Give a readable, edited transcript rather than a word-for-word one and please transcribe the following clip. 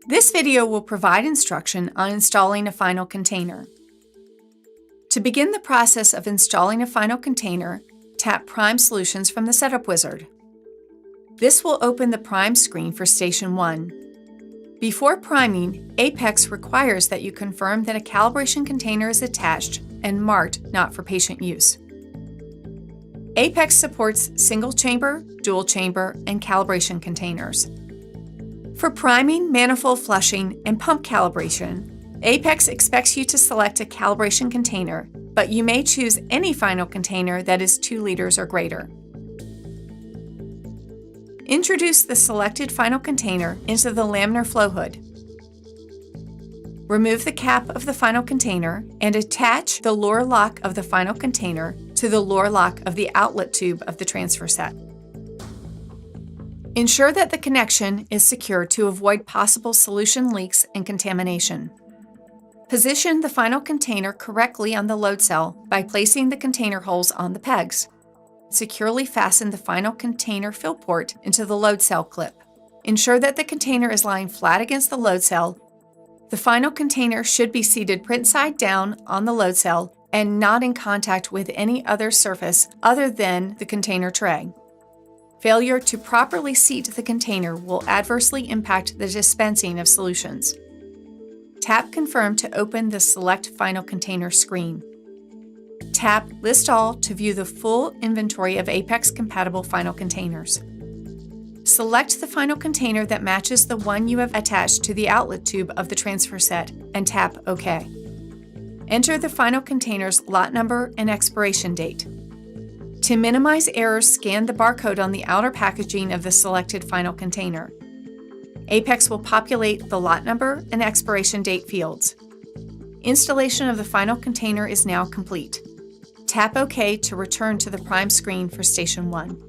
This video will provide instruction on installing a final container. To begin the process of installing a final container, tap Prime Solutions from the Setup Wizard. This will open the Prime screen for Station 1. Before priming, Apex requires that you confirm that a calibration container is attached and marked not for patient use. Apex supports single chamber, dual chamber, and calibration containers. For priming, manifold flushing, and pump calibration, Apex expects you to select a calibration container, but you may choose any final container that is 2 liters or greater. Introduce the selected final container into the laminar flow hood. Remove the cap of the final container and attach the lower lock of the final container to the lower lock of the outlet tube of the transfer set. Ensure that the connection is secure to avoid possible solution leaks and contamination. Position the final container correctly on the load cell by placing the container holes on the pegs. Securely fasten the final container fill port into the load cell clip. Ensure that the container is lying flat against the load cell. The final container should be seated print side down on the load cell and not in contact with any other surface other than the container tray. Failure to properly seat the container will adversely impact the dispensing of solutions. Tap Confirm to open the Select Final Container screen. Tap List All to view the full inventory of Apex-compatible final containers. Select the final container that matches the one you have attached to the outlet tube of the transfer set and tap OK. Enter the final container's lot number and expiration date. To minimize errors, scan the barcode on the outer packaging of the selected final container. Apex will populate the lot number and expiration date fields. Installation of the final container is now complete. Tap OK to return to the Prime screen for Station 1.